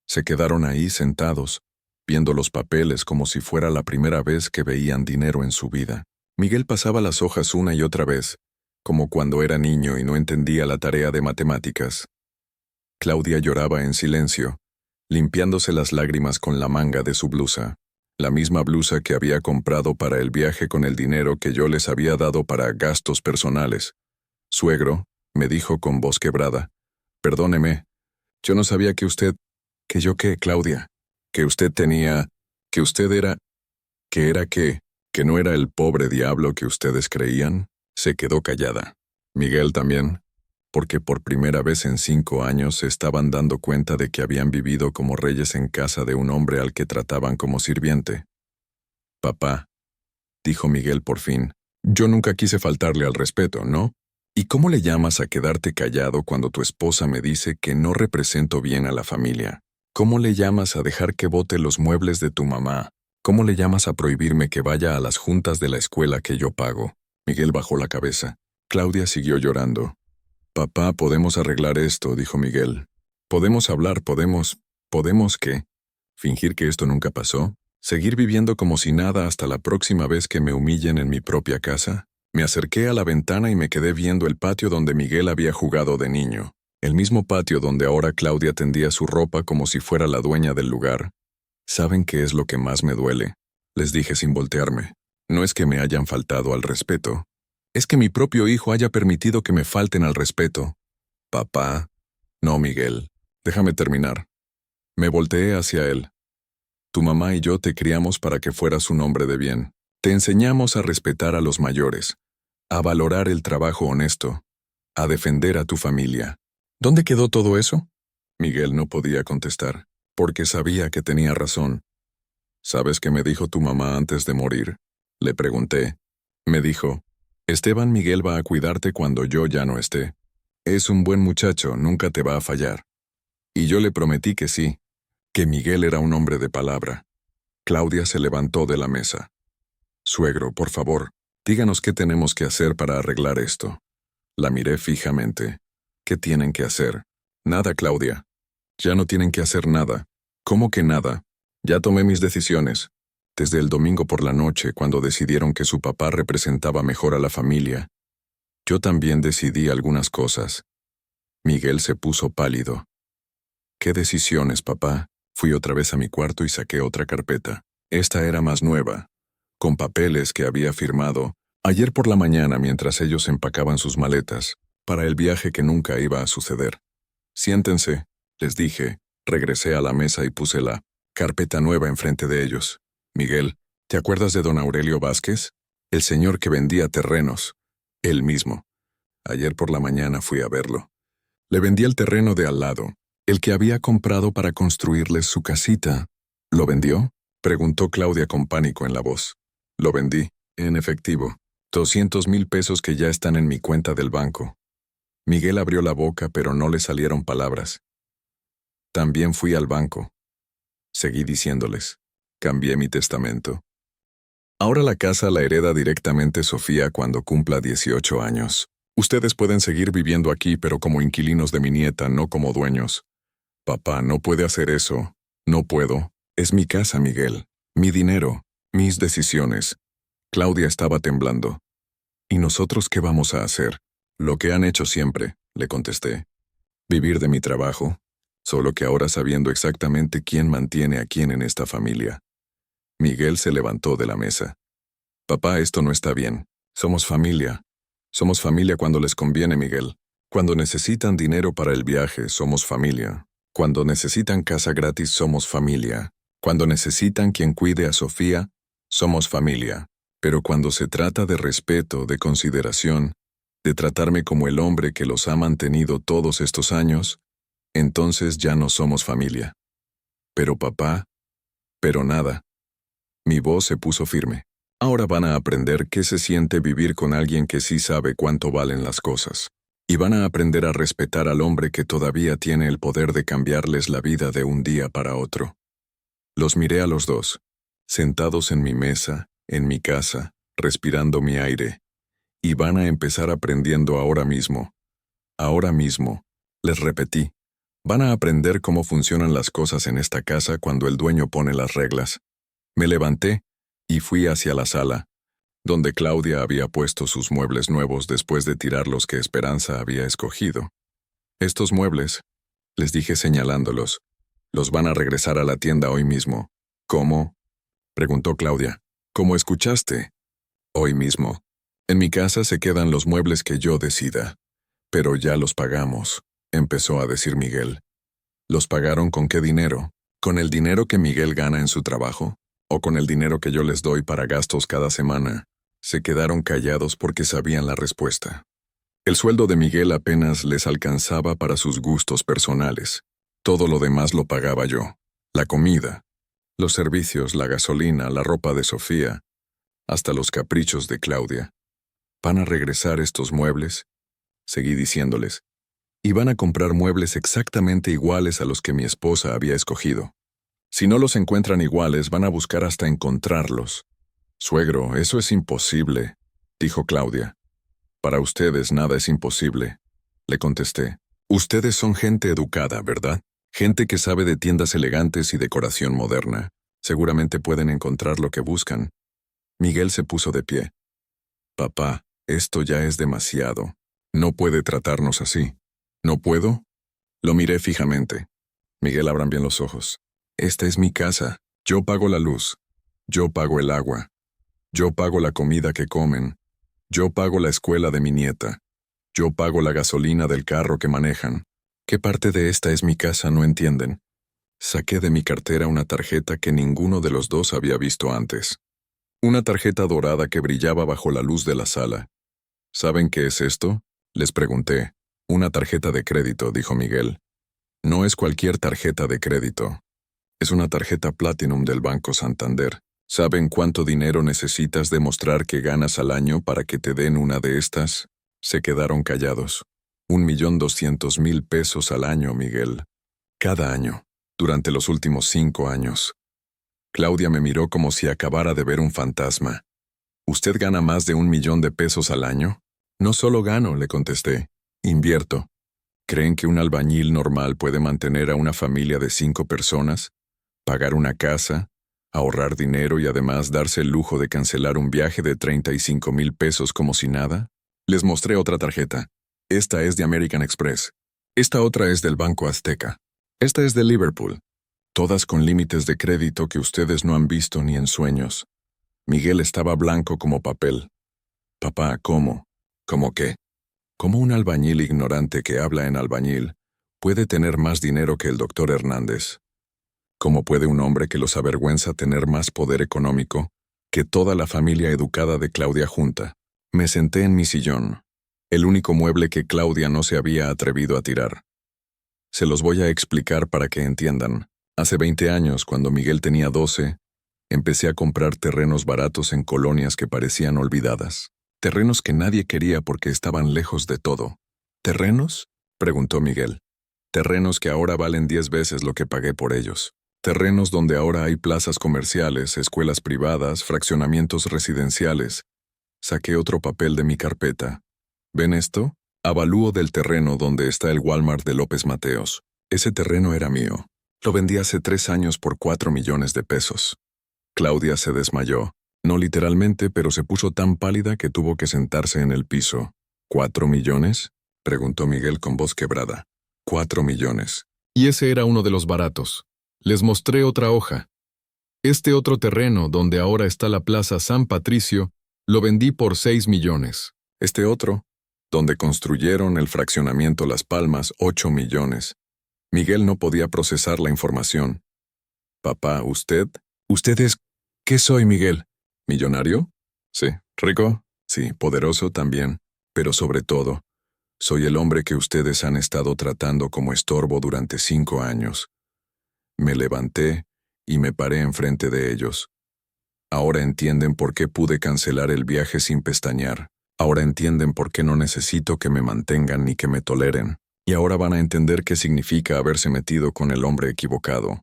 Se quedaron ahí sentados, viendo los papeles como si fuera la primera vez que veían dinero en su vida. Miguel pasaba las hojas una y otra vez, como cuando era niño y no entendía la tarea de matemáticas. Claudia lloraba en silencio, limpiándose las lágrimas con la manga de su blusa, la misma blusa que había comprado para el viaje con el dinero que yo les había dado para gastos personales. «Suegro», me dijo con voz quebrada, «perdóneme, yo no sabía que usted...» «¿Que yo qué, Claudia? ¿Que usted tenía... que usted era... que era qué? ¿Que no era el pobre diablo que ustedes creían?» Se quedó callada. Miguel también, porque por primera vez en 5 años se estaban dando cuenta de que habían vivido como reyes en casa de un hombre al que trataban como sirviente. «Papá», dijo Miguel por fin, «yo nunca quise faltarle al respeto, ¿no? ¿Y cómo le llamas a quedarte callado cuando tu esposa me dice que no represento bien a la familia? ¿Cómo le llamas a dejar que bote los muebles de tu mamá? ¿Cómo le llamas a prohibirme que vaya a las juntas de la escuela que yo pago?» Miguel bajó la cabeza. Claudia siguió llorando. «Papá, podemos arreglar esto», dijo Miguel. «Podemos hablar, podemos...» ¿Podemos qué? ¿Fingir que esto nunca pasó? ¿Seguir viviendo como si nada hasta la próxima vez que me humillen en mi propia casa? Me acerqué a la ventana y me quedé viendo el patio donde Miguel había jugado de niño. El mismo patio donde ahora Claudia tendía su ropa como si fuera la dueña del lugar. ¿Saben qué es lo que más me duele? Les dije sin voltearme. No es que me hayan faltado al respeto. Es que mi propio hijo haya permitido que me falten al respeto. Papá. No, Miguel. Déjame terminar. Me volteé hacia él. Tu mamá y yo te criamos para que fueras un hombre de bien. Te enseñamos a respetar a los mayores, a valorar el trabajo honesto, a defender a tu familia. ¿Dónde quedó todo eso? Miguel no podía contestar, porque sabía que tenía razón. ¿Sabes qué me dijo tu mamá antes de morir? Le pregunté. Me dijo, Esteban Miguel va a cuidarte cuando yo ya no esté. Es un buen muchacho, nunca te va a fallar. Y yo le prometí que sí, que Miguel era un hombre de palabra. Claudia se levantó de la mesa. Suegro, por favor, díganos qué tenemos que hacer para arreglar esto. La miré fijamente. ¿Qué tienen que hacer? Nada, Claudia. Ya no tienen que hacer nada. ¿Cómo que nada? Ya tomé mis decisiones. Desde el domingo por la noche, cuando decidieron que su papá representaba mejor a la familia. Yo también decidí algunas cosas. Miguel se puso pálido. ¿Qué decisiones, papá? Fui otra vez a mi cuarto y saqué otra carpeta. Esta era más nueva, con papeles que había firmado ayer por la mañana mientras ellos empacaban sus maletas, para el viaje que nunca iba a suceder. Siéntense, les dije, regresé a la mesa y puse la carpeta nueva enfrente de ellos. Miguel, ¿te acuerdas de don Aurelio Vázquez? El señor que vendía terrenos. Él mismo. Ayer por la mañana fui a verlo. Le vendí el terreno de al lado, el que había comprado para construirles su casita. ¿Lo vendió? Preguntó Claudia con pánico en la voz. Lo vendí, en efectivo. 200,000 pesos que ya están en mi cuenta del banco. Miguel abrió la boca, pero no le salieron palabras. También fui al banco. Seguí diciéndoles. Cambié mi testamento. Ahora la casa la hereda directamente Sofía cuando cumpla 18 años. Ustedes pueden seguir viviendo aquí, pero como inquilinos de mi nieta, no como dueños. Papá, no puede hacer eso. No puedo. Es mi casa, Miguel. Mi dinero. Mis decisiones. Claudia estaba temblando. ¿Y nosotros qué vamos a hacer? Lo que han hecho siempre, le contesté. Vivir de mi trabajo, solo que ahora sabiendo exactamente quién mantiene a quién en esta familia. Miguel se levantó de la mesa. Papá, esto no está bien. Somos familia. Somos familia cuando les conviene, Miguel. Cuando necesitan dinero para el viaje, somos familia. Cuando necesitan casa gratis, somos familia. Cuando necesitan quien cuide a Sofía, somos familia. Pero cuando se trata de respeto, de consideración, de tratarme como el hombre que los ha mantenido todos estos años, entonces ya no somos familia. Pero papá, pero nada. Mi voz se puso firme. Ahora van a aprender qué se siente vivir con alguien que sí sabe cuánto valen las cosas. Y van a aprender a respetar al hombre que todavía tiene el poder de cambiarles la vida de un día para otro. Los miré a los dos, sentados en mi mesa, en mi casa, respirando mi aire. Y van a empezar aprendiendo ahora mismo. Ahora mismo, les repetí. Van a aprender cómo funcionan las cosas en esta casa cuando el dueño pone las reglas. Me levanté y fui hacia la sala, donde Claudia había puesto sus muebles nuevos después de tirar los que Esperanza había escogido. Estos muebles, les dije señalándolos, los van a regresar a la tienda hoy mismo. ¿Cómo? Preguntó Claudia. ¿Cómo escuchaste? Hoy mismo. En mi casa se quedan los muebles que yo decida. Pero ya los pagamos, empezó a decir Miguel. ¿Los pagaron con qué dinero? ¿Con el dinero que Miguel gana en su trabajo? ¿O con el dinero que yo les doy para gastos cada semana? Se quedaron callados porque sabían la respuesta. El sueldo de Miguel apenas les alcanzaba para sus gustos personales. Todo lo demás lo pagaba yo. La comida, los servicios, la gasolina, la ropa de Sofía, hasta los caprichos de Claudia. ¿Van a regresar estos muebles? Seguí diciéndoles. Y van a comprar muebles exactamente iguales a los que mi esposa había escogido. Si no los encuentran iguales, van a buscar hasta encontrarlos. Suegro, eso es imposible, dijo Claudia. Para ustedes nada es imposible, le contesté. Ustedes son gente educada, ¿verdad? Gente que sabe de tiendas elegantes y decoración moderna. Seguramente pueden encontrar lo que buscan. Miguel se puso de pie. Papá, esto ya es demasiado. No puede tratarnos así. ¿No puedo? Lo miré fijamente. Miguel, abran bien los ojos. Esta es mi casa. Yo pago la luz. Yo pago el agua. Yo pago la comida que comen. Yo pago la escuela de mi nieta. Yo pago la gasolina del carro que manejan. ¿Qué parte de esta es mi casa no entienden? Saqué de mi cartera una tarjeta que ninguno de los dos había visto antes. Una tarjeta dorada que brillaba bajo la luz de la sala. ¿Saben qué es esto? Les pregunté. Una tarjeta de crédito, dijo Miguel. No es cualquier tarjeta de crédito. Es una tarjeta Platinum del Banco Santander. ¿Saben cuánto dinero necesitas demostrar que ganas al año para que te den una de estas? Se quedaron callados. 1.200.000 pesos al año, Miguel. Cada año. Durante los últimos 5 años. Claudia me miró como si acabara de ver un fantasma. ¿Usted gana más de 1.000.000 de pesos al año? No solo gano, le contesté. Invierto. ¿Creen que un albañil normal puede mantener a una familia de 5 personas? ¿Pagar una casa? ¿Ahorrar dinero y además darse el lujo de cancelar un viaje de 35.000 pesos como si nada? Les mostré otra tarjeta. Esta es de American Express. Esta otra es del Banco Azteca. Esta es de Liverpool. Todas con límites de crédito que ustedes no han visto ni en sueños. Miguel estaba blanco como papel. Papá, ¿cómo? ¿Cómo qué? ¿Cómo un albañil ignorante que habla en albañil puede tener más dinero que el doctor Hernández? ¿Cómo puede un hombre que los avergüenza tener más poder económico que toda la familia educada de Claudia junta? Me senté en mi sillón, el único mueble que Claudia no se había atrevido a tirar. Se los voy a explicar para que entiendan. Hace 20 años, cuando Miguel tenía 12, empecé a comprar terrenos baratos en colonias que parecían olvidadas. Terrenos que nadie quería porque estaban lejos de todo. ¿Terrenos?, preguntó Miguel. Terrenos que ahora valen 10 veces lo que pagué por ellos. Terrenos donde ahora hay plazas comerciales, escuelas privadas, fraccionamientos residenciales. Saqué otro papel de mi carpeta. ¿Ven esto? Avalúo del terreno donde está el Walmart de López Mateos. Ese terreno era mío. Lo vendí hace 3 años por 4 millones de pesos. Claudia se desmayó. No literalmente, pero se puso tan pálida que tuvo que sentarse en el piso. ¿4 millones? Preguntó Miguel con voz quebrada. 4 millones. Y ese era uno de los baratos. Les mostré otra hoja. Este otro terreno, donde ahora está la Plaza San Patricio, lo vendí por 6 millones. Este otro, donde construyeron el fraccionamiento Las Palmas, 8 millones. Miguel no podía procesar la información. Papá, ¿usted? ¿Usted es? ¿Qué soy, Miguel? ¿Millonario? Sí. ¿Rico? Sí. ¿Poderoso también? Pero sobre todo, soy el hombre que ustedes han estado tratando como estorbo durante 5 años. Me levanté y me paré enfrente de ellos. Ahora entienden por qué pude cancelar el viaje sin pestañear. Ahora entienden por qué no necesito que me mantengan ni que me toleren. Y ahora van a entender qué significa haberse metido con el hombre equivocado.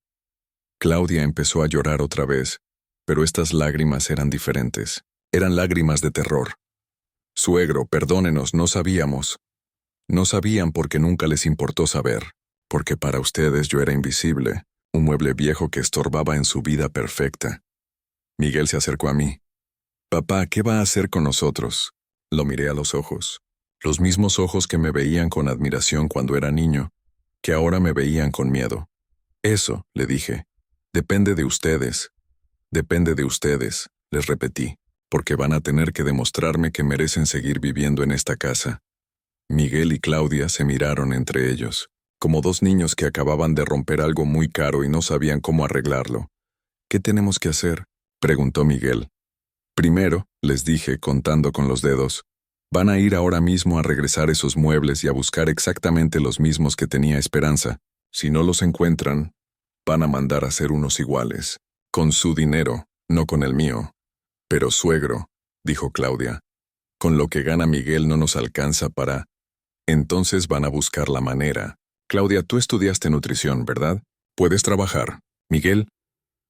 Claudia empezó a llorar otra vez, pero estas lágrimas eran diferentes. Eran lágrimas de terror. Suegro, perdónenos, no sabíamos. No sabían porque nunca les importó saber. Porque para ustedes yo era invisible, un mueble viejo que estorbaba en su vida perfecta. Miguel se acercó a mí. Papá, ¿qué va a hacer con nosotros? Lo miré a los ojos. Los mismos ojos que me veían con admiración cuando era niño, que ahora me veían con miedo. Eso, le dije, depende de ustedes. Depende de ustedes, les repetí, porque van a tener que demostrarme que merecen seguir viviendo en esta casa. Miguel y Claudia se miraron entre ellos, como 2 niños que acababan de romper algo muy caro y no sabían cómo arreglarlo. ¿Qué tenemos que hacer?, preguntó Miguel. Primero, les dije, contando con los dedos, van a ir ahora mismo a regresar esos muebles y a buscar exactamente los mismos que tenía Esperanza. Si no los encuentran, van a mandar a hacer unos iguales. Con su dinero, no con el mío. Pero suegro, dijo Claudia, con lo que gana Miguel no nos alcanza para... Entonces van a buscar la manera. Claudia, tú estudiaste nutrición, ¿verdad? Puedes trabajar. Miguel,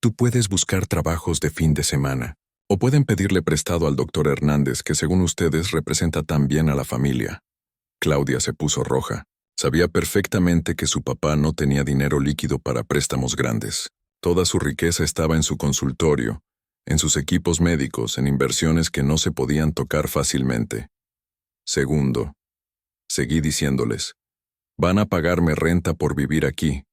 tú puedes buscar trabajos de fin de semana. O pueden pedirle prestado al doctor Hernández, que según ustedes representa tan bien a la familia. Claudia se puso roja. Sabía perfectamente que su papá no tenía dinero líquido para préstamos grandes. Toda su riqueza estaba en su consultorio, en sus equipos médicos, en inversiones que no se podían tocar fácilmente. Segundo, seguí diciéndoles, van a pagarme renta por vivir aquí.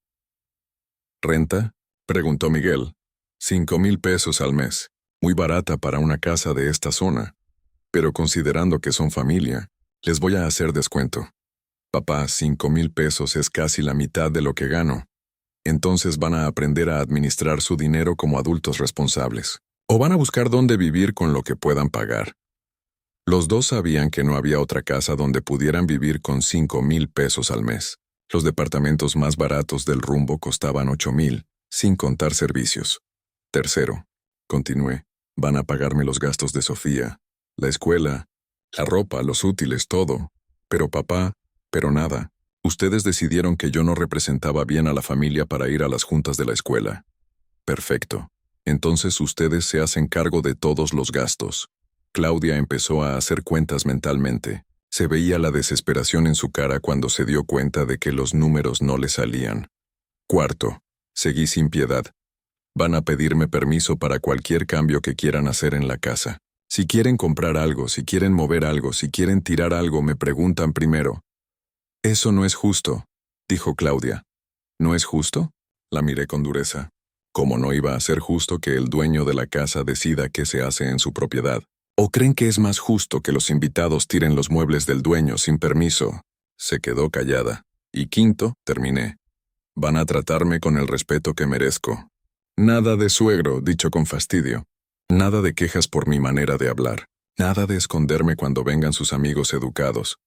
¿Renta?, preguntó Miguel. 5,000 pesos al mes, muy barata para una casa de esta zona. Pero considerando que son familia, les voy a hacer descuento. Papá, 5,000 pesos es casi la mitad de lo que gano. Entonces van a aprender a administrar su dinero como adultos responsables. O van a buscar dónde vivir con lo que puedan pagar. Los dos sabían que no había otra casa donde pudieran vivir con 5,000 pesos al mes. Los departamentos más baratos del rumbo costaban 8,000, sin contar servicios. Tercero, continué, van a pagarme los gastos de Sofía, la escuela, la ropa, los útiles, todo. Pero papá, pero nada. Ustedes decidieron que yo no representaba bien a la familia para ir a las juntas de la escuela. Perfecto. Entonces ustedes se hacen cargo de todos los gastos. Claudia empezó a hacer cuentas mentalmente. Se veía la desesperación en su cara cuando se dio cuenta de que los números no le salían. Cuarto, seguí sin piedad. Van a pedirme permiso para cualquier cambio que quieran hacer en la casa. Si quieren comprar algo, si quieren mover algo, si quieren tirar algo, me preguntan primero. Eso no es justo, dijo Claudia. ¿No es justo? La miré con dureza. ¿Cómo no iba a ser justo que el dueño de la casa decida qué se hace en su propiedad? ¿O creen que es más justo que los invitados tiren los muebles del dueño sin permiso? Se quedó callada. Y quinto, terminé. Van a tratarme con el respeto que merezco. Nada de suegro, dicho con fastidio. Nada de quejas por mi manera de hablar. Nada de esconderme cuando vengan sus amigos educados.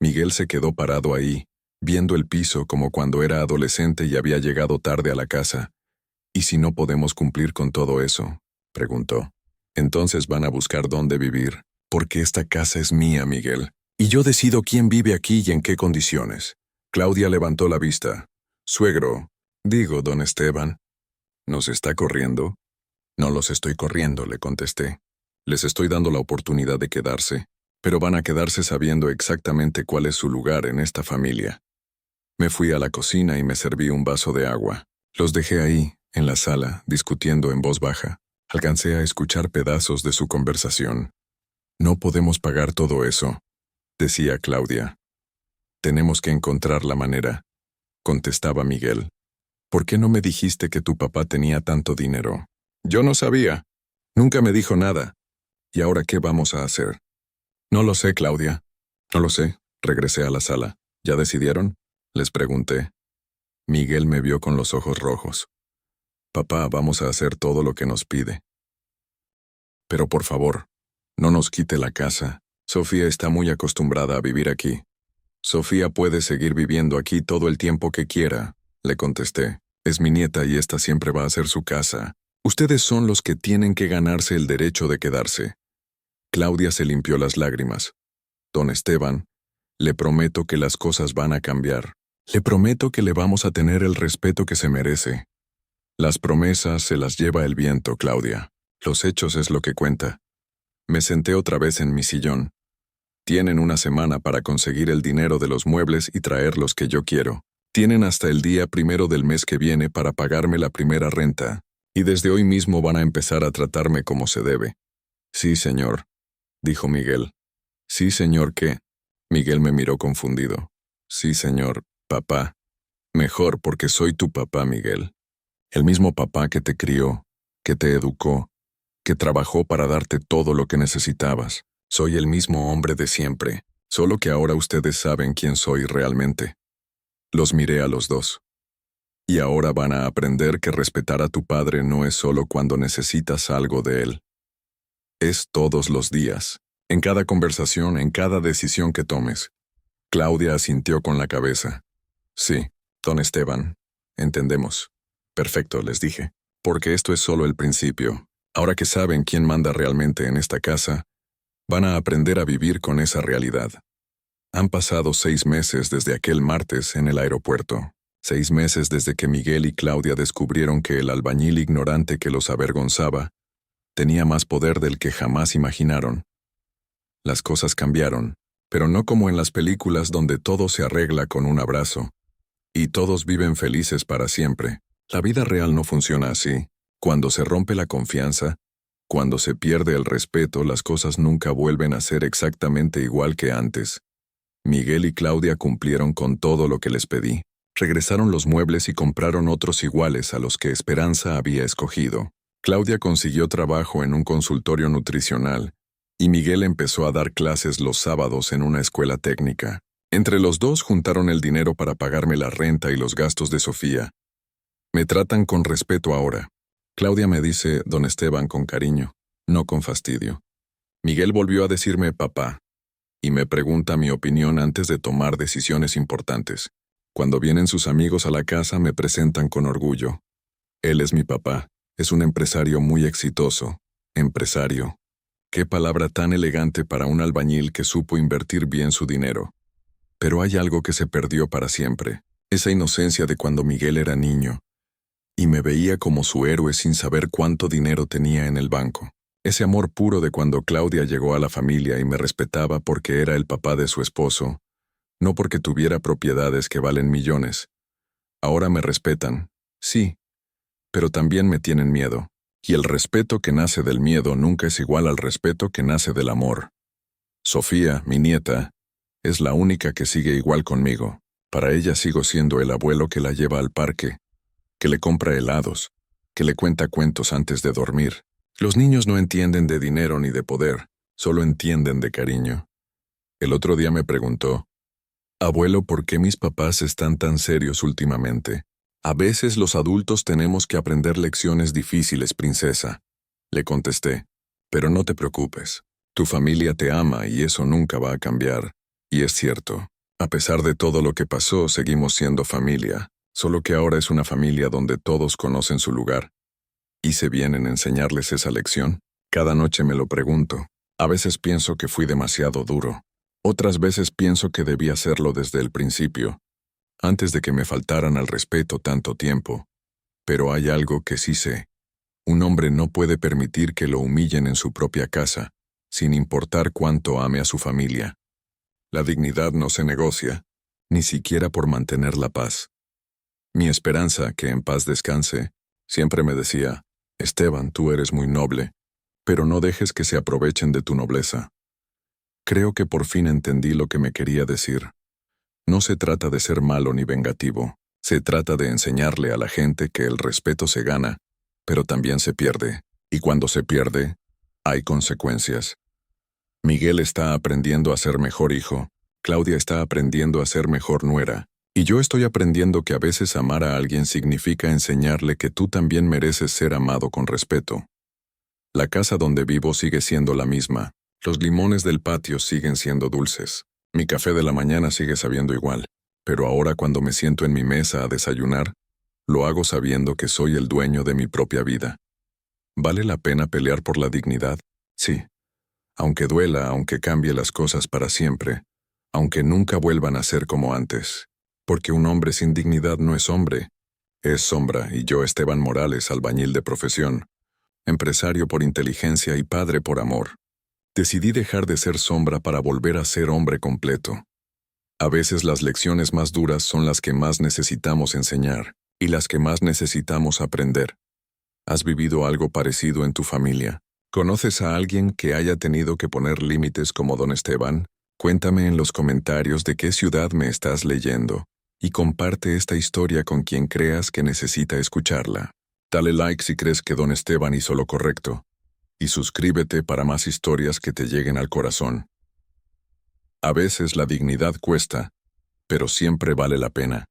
Miguel se quedó parado ahí, viendo el piso como cuando era adolescente y había llegado tarde a la casa. ¿Y si no podemos cumplir con todo eso?, preguntó. Entonces van a buscar dónde vivir, porque esta casa es mía, Miguel. Y yo decido quién vive aquí y en qué condiciones. Claudia levantó la vista. Suegro, digo, don Esteban, ¿nos está corriendo? No los estoy corriendo, le contesté. Les estoy dando la oportunidad de quedarse, pero van a quedarse sabiendo exactamente cuál es su lugar en esta familia. Me fui a la cocina y me serví un vaso de agua. Los dejé ahí, en la sala, discutiendo en voz baja. Alcancé a escuchar pedazos de su conversación. No podemos pagar todo eso, decía Claudia. Tenemos que encontrar la manera, contestaba Miguel. ¿Por qué no me dijiste que tu papá tenía tanto dinero? Yo no sabía. Nunca me dijo nada. ¿Y ahora qué vamos a hacer? No lo sé, Claudia. No lo sé. Regresé a la sala. ¿Ya decidieron?, les pregunté. Miguel me vio con los ojos rojos. Papá, vamos a hacer todo lo que nos pide. Pero por favor, no nos quite la casa. Sofía está muy acostumbrada a vivir aquí. Sofía puede seguir viviendo aquí todo el tiempo que quiera, le contesté. Es mi nieta y esta siempre va a ser su casa. Ustedes son los que tienen que ganarse el derecho de quedarse. Claudia se limpió las lágrimas. Don Esteban, le prometo que las cosas van a cambiar. Le prometo que le vamos a tener el respeto que se merece. Las promesas se las lleva el viento, Claudia. Los hechos es lo que cuenta. Me senté otra vez en mi sillón. Tienen una semana para conseguir el dinero de los muebles y traer los que yo quiero. Tienen hasta el día 1 del mes que viene para pagarme la primera renta. Y desde hoy mismo van a empezar a tratarme como se debe. Sí, señor, dijo Miguel. Sí, señor, ¿qué? Miguel me miró confundido. Sí, señor, papá. Mejor porque soy tu papá, Miguel. El mismo papá que te crió, que te educó, que trabajó para darte todo lo que necesitabas. Soy el mismo hombre de siempre, solo que ahora ustedes saben quién soy realmente. Los miré a los dos. Y ahora van a aprender que respetar a tu padre no es solo cuando necesitas algo de él. Es todos los días, en cada conversación, en cada decisión que tomes. Claudia asintió con la cabeza. Sí, don Esteban, entendemos. Perfecto, les dije, porque esto es solo el principio. Ahora que saben quién manda realmente en esta casa, van a aprender a vivir con esa realidad. Han pasado 6 meses desde aquel martes en el aeropuerto. 6 meses desde que Miguel y Claudia descubrieron que el albañil ignorante que los avergonzaba tenía más poder del que jamás imaginaron. Las cosas cambiaron, pero no como en las películas donde todo se arregla con un abrazo y todos viven felices para siempre. La vida real no funciona así. Cuando se rompe la confianza, cuando se pierde el respeto, las cosas nunca vuelven a ser exactamente igual que antes. Miguel y Claudia cumplieron con todo lo que les pedí. Regresaron los muebles y compraron otros iguales a los que Esperanza había escogido. Claudia consiguió trabajo en un consultorio nutricional y Miguel empezó a dar clases los sábados en una escuela técnica. Entre los dos juntaron el dinero para pagarme la renta y los gastos de Sofía. Me tratan con respeto ahora. Claudia me dice don Esteban con cariño, no con fastidio. Miguel volvió a decirme papá y me pregunta mi opinión antes de tomar decisiones importantes. Cuando vienen sus amigos a la casa me presentan con orgullo. Él es mi papá, es un empresario muy exitoso. Empresario. Qué palabra tan elegante para un albañil que supo invertir bien su dinero. Pero hay algo que se perdió para siempre, esa inocencia de cuando Miguel era niño, y me veía como su héroe sin saber cuánto dinero tenía en el banco. Ese amor puro de cuando Claudia llegó a la familia y me respetaba porque era el papá de su esposo, no porque tuviera propiedades que valen millones. Ahora me respetan, sí, pero también me tienen miedo. Y el respeto que nace del miedo nunca es igual al respeto que nace del amor. Sofía, mi nieta, es la única que sigue igual conmigo. Para ella sigo siendo el abuelo que la lleva al parque, que le compra helados, que le cuenta cuentos antes de dormir. Los niños no entienden de dinero ni de poder, solo entienden de cariño. El otro día me preguntó, abuelo, ¿por qué mis papás están tan serios últimamente? A veces los adultos tenemos que aprender lecciones difíciles, princesa. Le contesté, pero no te preocupes. Tu familia te ama y eso nunca va a cambiar. Y es cierto, a pesar de todo lo que pasó, seguimos siendo familia, solo que ahora es una familia donde todos conocen su lugar. ¿Hice bien en enseñarles esa lección? Cada noche me lo pregunto. A veces pienso que fui demasiado duro. Otras veces pienso que debí hacerlo desde el principio, antes de que me faltaran al respeto tanto tiempo. Pero hay algo que sí sé. Un hombre no puede permitir que lo humillen en su propia casa, sin importar cuánto ame a su familia. La dignidad no se negocia, ni siquiera por mantener la paz. Mi Esperanza, que en paz descanse, siempre me decía, Esteban, tú eres muy noble, pero no dejes que se aprovechen de tu nobleza. Creo que por fin entendí lo que me quería decir. No se trata de ser malo ni vengativo, se trata de enseñarle a la gente que el respeto se gana, pero también se pierde, y cuando se pierde, hay consecuencias. Miguel está aprendiendo a ser mejor hijo, Claudia está aprendiendo a ser mejor nuera, y yo estoy aprendiendo que a veces amar a alguien significa enseñarle que tú también mereces ser amado con respeto. La casa donde vivo sigue siendo la misma, los limones del patio siguen siendo dulces. Mi café de la mañana sigue sabiendo igual, pero ahora cuando me siento en mi mesa a desayunar, lo hago sabiendo que soy el dueño de mi propia vida. ¿Vale la pena pelear por la dignidad? Sí. Aunque duela, aunque cambie las cosas para siempre, aunque nunca vuelvan a ser como antes. Porque un hombre sin dignidad no es hombre, es sombra, y yo, Esteban Morales, albañil de profesión, empresario por inteligencia y padre por amor. Decidí dejar de ser sombra para volver a ser hombre completo. A veces las lecciones más duras son las que más necesitamos enseñar, y las que más necesitamos aprender. ¿Has vivido algo parecido en tu familia? ¿Conoces a alguien que haya tenido que poner límites como don Esteban? Cuéntame en los comentarios de qué ciudad me estás leyendo, y comparte esta historia con quien creas que necesita escucharla. Dale like si crees que don Esteban hizo lo correcto. Y suscríbete para más historias que te lleguen al corazón. A veces la dignidad cuesta, pero siempre vale la pena.